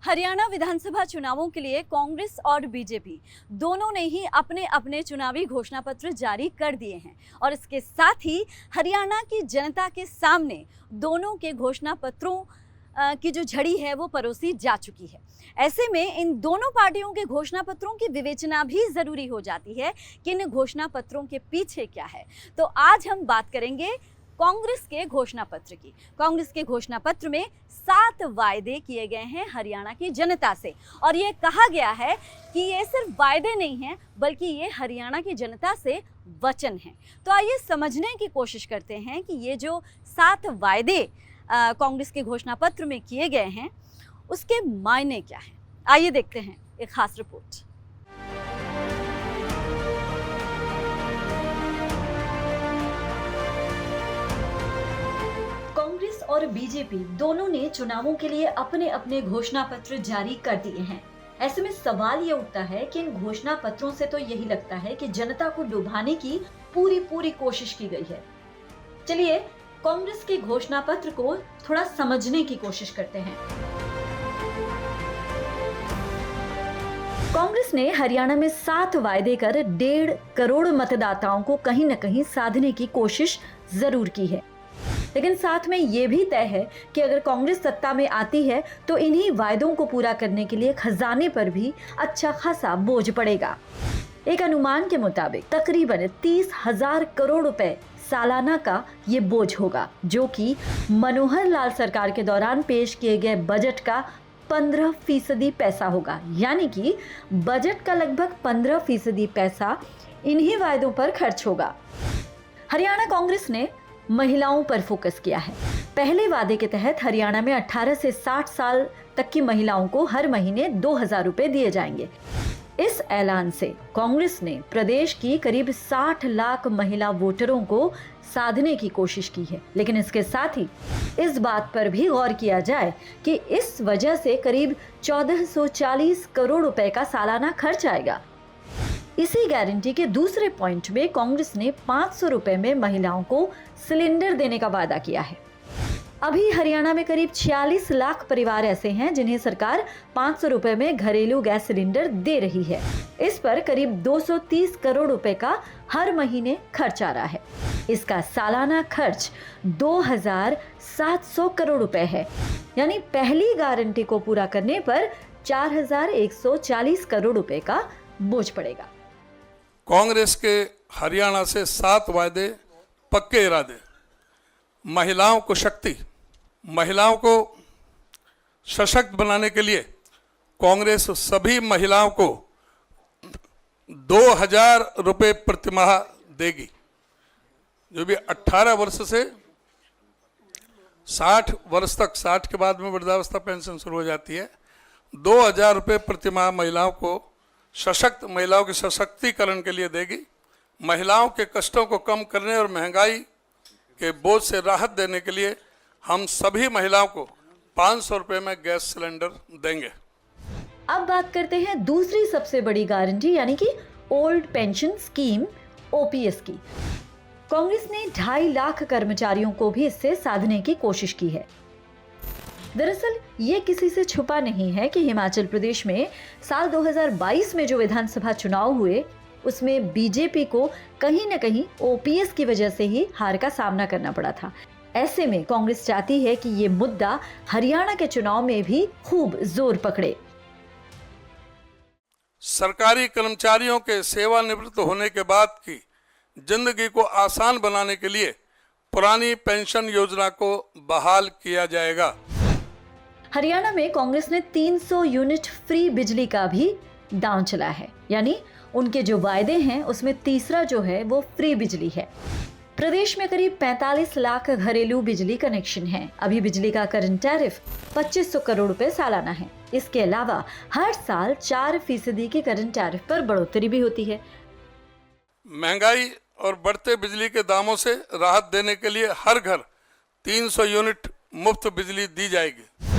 हरियाणा विधानसभा चुनावों के लिए कांग्रेस और बीजेपी दोनों ने ही अपने अपने चुनावी घोषणा पत्र जारी कर दिए हैं और इसके साथ ही हरियाणा की जनता के सामने दोनों के घोषणा पत्रों की जो झड़ी है वो परोसी जा चुकी है। ऐसे में इन दोनों पार्टियों के घोषणा पत्रों की विवेचना भी ज़रूरी हो जाती है कि इन घोषणा पत्रों के पीछे क्या है। तो आज हम बात करेंगे कांग्रेस के घोषणा पत्र की। कांग्रेस के घोषणा पत्र में 7 वायदे किए गए हैं हरियाणा की जनता से और ये कहा गया है कि ये सिर्फ वायदे नहीं हैं बल्कि ये हरियाणा की जनता से वचन हैं। तो आइए समझने की कोशिश करते हैं कि ये जो 7 वायदे कांग्रेस के घोषणा पत्र में किए गए हैं उसके मायने क्या हैं। आइए देखते हैं एक खास रिपोर्ट। कांग्रेस और बीजेपी दोनों ने चुनावों के लिए अपने अपने घोषणा पत्र जारी कर दिए हैं। ऐसे में सवाल ये उठता है कि इन घोषणा पत्रों से तो यही लगता है कि जनता को लुभाने की पूरी कोशिश की गई है। चलिए कांग्रेस के घोषणा पत्र को थोड़ा समझने की कोशिश करते हैं। कांग्रेस ने हरियाणा में 7 वायदे कर 1.5 करोड़ मतदाताओं को कहीं न कहीं साधने की कोशिश जरूर की है, लेकिन साथ में ये भी तय है कि अगर कांग्रेस सत्ता में आती है तो इन्हीं वायदों को पूरा करने के लिए खजाने पर भी अच्छा खासा बोझ पड़ेगा। एक अनुमान के मुताबिक तकरीबन 30,000 करोड़ रुपए सालाना का ये बोझ होगा, जो कि मनोहर लाल सरकार के दौरान पेश किए गए बजट का 15% पैसा होगा। यानी कि बजट का लगभग 15% पैसा इन्हीं वायदों पर खर्च होगा। हरियाणा कांग्रेस ने महिलाओं पर फोकस किया है। पहले वादे के तहत हरियाणा में 18 से 60 साल तक की महिलाओं को हर महीने 2,000 रुपए दिए जाएंगे। इस ऐलान से कांग्रेस ने प्रदेश की करीब 60 लाख महिला वोटरों को साधने की कोशिश की है, लेकिन इसके साथ ही इस बात पर भी गौर किया जाए कि इस वजह से करीब 1440 करोड़ रुपए का सालाना खर्च आएगा। इसी गारंटी के दूसरे पॉइंट में कांग्रेस ने 500 रुपए में महिलाओं को सिलेंडर देने का वादा किया है। अभी हरियाणा में करीब 46 लाख परिवार ऐसे हैं जिन्हें सरकार 500 रुपए में घरेलू गैस सिलेंडर दे रही है। इस पर करीब 230 करोड़ रुपए का हर महीने खर्च आ रहा है। इसका सालाना खर्च 2,700 करोड़ रुपए है। यानी पहली गारंटी को पूरा करने पर 4,140 करोड़ रुपए का बोझ पड़ेगा। कांग्रेस के हरियाणा से 7 वायदे, पक्के इरादे। महिलाओं को शक्ति, महिलाओं को सशक्त बनाने के लिए कांग्रेस सभी महिलाओं को 2,000 रुपए प्रतिमाह देगी। जो भी 18 वर्ष से 60 वर्ष तक, 60 के बाद में वृद्धावस्था पेंशन शुरू हो जाती है। 2,000 रुपए प्रतिमाह महिलाओं को सशक्त, महिलाओं के सशक्तिकरण के लिए देगी। महिलाओं के कष्टों को कम करने और महंगाई के बोझ से राहत देने के लिए हम सभी महिलाओं को 500 रुपए में गैस सिलेंडर देंगे। अब बात करते हैं दूसरी सबसे बड़ी गारंटी यानी कि ओल्ड पेंशन स्कीम ओपीएस की। कांग्रेस ने 2.5 लाख कर्मचारियों को भी इससे साधने की कोशिश की है। दरअसल ये किसी से छुपा नहीं है कि हिमाचल प्रदेश में साल 2022 में जो विधानसभा चुनाव हुए उसमें बीजेपी को कहीं न कहीं ओपीएस की वजह से ही हार का सामना करना पड़ा था। ऐसे में कांग्रेस चाहती है कि ये मुद्दा हरियाणा के चुनाव में भी खूब जोर पकड़े। सरकारी कर्मचारियों के सेवानिवृत्त होने के बाद की जिंदगी को आसान बनाने के लिए पुरानी पेंशन योजना को बहाल किया जाएगा। हरियाणा में कांग्रेस ने 300 यूनिट फ्री बिजली का भी दांव चला है। यानी उनके जो वायदे हैं उसमें तीसरा जो है वो फ्री बिजली है। प्रदेश में करीब 45 लाख घरेलू बिजली कनेक्शन हैं। अभी बिजली का करंट टैरिफ 2500 करोड़ रुपए सालाना है। इसके अलावा हर साल 4% की करंट टैरिफ पर बढ़ोतरी भी होती है। महंगाई और बढ़ते बिजली के दामों से राहत देने के लिए हर घर 300 यूनिट मुफ्त बिजली दी जाएगी।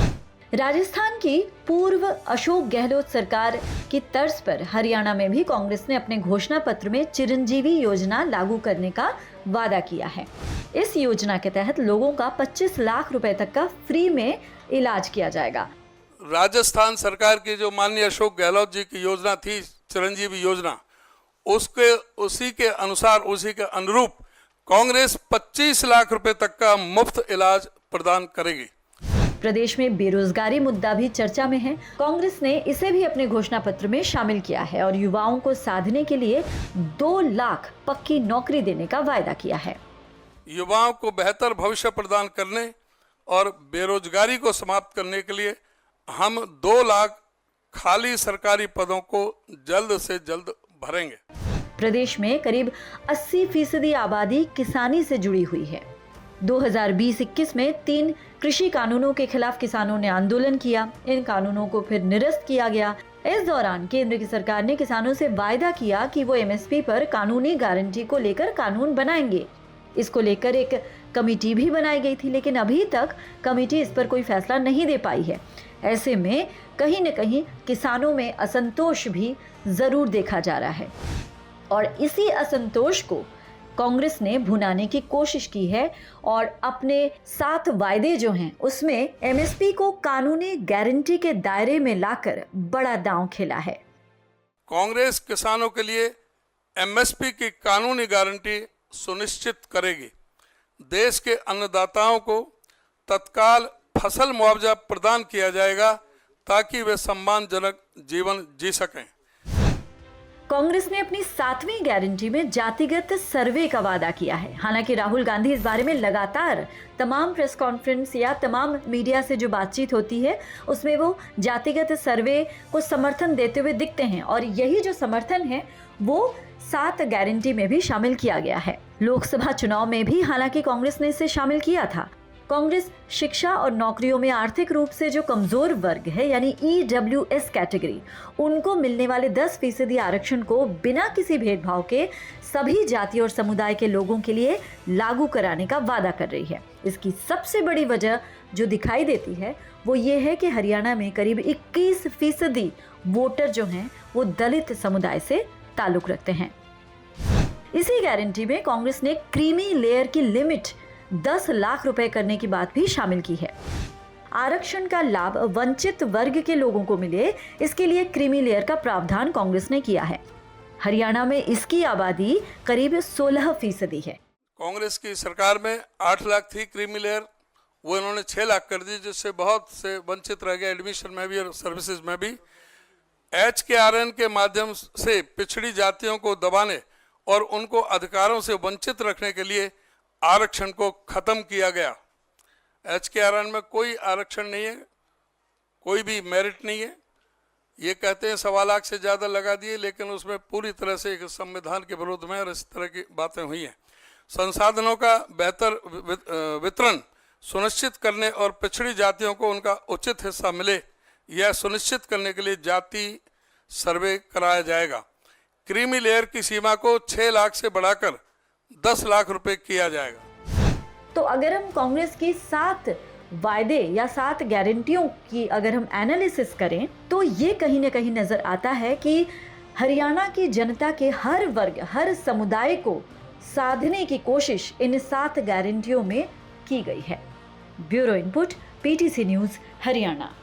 राजस्थान की पूर्व अशोक गहलोत सरकार की तर्ज पर हरियाणा में भी कांग्रेस ने अपने घोषणा पत्र में चिरंजीवी योजना लागू करने का वादा किया है। इस योजना के तहत लोगों का 25 लाख रुपए तक का फ्री में इलाज किया जाएगा। राजस्थान सरकार की जो माननीय अशोक गहलोत जी की योजना थी चिरंजीवी योजना, उसी के अनुसार, उसी के अनुरूप कांग्रेस 25 लाख रुपए तक का मुफ्त इलाज प्रदान करेगी। प्रदेश में बेरोजगारी मुद्दा भी चर्चा में है। कांग्रेस ने इसे भी अपने घोषणा पत्र में शामिल किया है और युवाओं को साधने के लिए 2 लाख पक्की नौकरी देने का वायदा किया है। युवाओं को बेहतर भविष्य प्रदान करने और बेरोजगारी को समाप्त करने के लिए हम 2 लाख खाली सरकारी पदों को जल्द से जल्द भरेंगे। प्रदेश में करीब 80% आबादी किसानी से जुड़ी हुई है। 2020-21 में 3 कृषि कानूनों के खिलाफ किसानों ने आंदोलन किया। इन कानूनों को फिर निरस्त किया गया। इस दौरान केंद्र की सरकार ने किसानों से वायदा किया कि वो एमएसपी पर कानूनी गारंटी को लेकर कानून बनाएंगे। इसको लेकर एक कमेटी भी बनाई गई थी, लेकिन अभी तक कमेटी इस पर कोई फैसला नहीं दे पाई है। ऐसे में कहीं न कहीं किसानों में असंतोष भी जरूर देखा जा रहा है और इसी असंतोष को कांग्रेस ने भुनाने की कोशिश की है और अपने 7 वायदे जो हैं उसमें एमएसपी को कानूनी गारंटी के दायरे में लाकर बड़ा दांव खेला है। कांग्रेस किसानों के लिए एमएसपी की कानूनी गारंटी सुनिश्चित करेगी। देश के अन्नदाताओं को तत्काल फसल मुआवजा प्रदान किया जाएगा ताकि वे सम्मानजनक जीवन जी सकें। कांग्रेस ने अपनी 7वीं गारंटी में जातिगत सर्वे का वादा किया है। हालांकि राहुल गांधी इस बारे में लगातार तमाम प्रेस कॉन्फ्रेंस या तमाम मीडिया से जो बातचीत होती है उसमें वो जातिगत सर्वे को समर्थन देते हुए दिखते हैं और यही जो समर्थन है वो 7 गारंटी में भी शामिल किया गया है। लोकसभा चुनाव में भी हालांकि कांग्रेस ने इसे शामिल किया था। कांग्रेस शिक्षा और नौकरियों में आर्थिक रूप से जो कमजोर वर्ग है यानी EWS कैटेगरी, उनको मिलने वाले 10% आरक्षण को बिना किसी भेदभाव के सभी जाति और समुदाय के लोगों के लिए लागू कराने का वादा कर रही है। इसकी सबसे बड़ी वजह जो दिखाई देती है वो ये है कि हरियाणा में करीब 21% वोटर जो हैं वो दलित समुदाय से ताल्लुक रखते हैं। इसी गारंटी में कांग्रेस ने क्रीमी लेयर की लिमिट 10 लाख रुपए करने की बात भी शामिल की है। आरक्षण का लाभ वंचित वर्ग के लोगों को मिले, इसके लिए क्रीमी लेयर का प्रावधान कांग्रेस ने किया है। हरियाणा में इसकी आबादी करीब 16% है। कांग्रेस की सरकार में 8 लाख थी क्रीमी लेयर, वो इन्होंने 6 लाख कर दी, जिससे बहुत से वंचित रह गए एडमिशन में भी और सर्विसेज में भी। HKRN के माध्यम से पिछड़ी जातियों को दबाने और उनको अधिकारों से वंचित रखने के लिए आरक्षण को खत्म किया गया। HKRN में कोई आरक्षण नहीं है, कोई भी मेरिट नहीं है। ये कहते हैं 1.25 लाख से ज़्यादा लगा दिए, लेकिन उसमें पूरी तरह से एक संविधान के विरोध में और इस तरह की बातें हुई हैं। संसाधनों का बेहतर वितरण सुनिश्चित करने और पिछड़ी जातियों को उनका उचित हिस्सा मिले, यह सुनिश्चित करने के लिए जाति सर्वे कराया जाएगा। क्रीमी लेयर की सीमा को 6 लाख से बढ़ाकर 10 लाख रुपए किया जाएगा। तो अगर हम कांग्रेस की 7 वायदे या 7 गारंटियों की अगर हम एनालिसिस करें तो ये कहीं ना कहीं नजर आता है कि हरियाणा की जनता के हर वर्ग, हर समुदाय को साधने की कोशिश इन 7 गारंटियों में की गई है। Bureau input, PTC news, Haryana.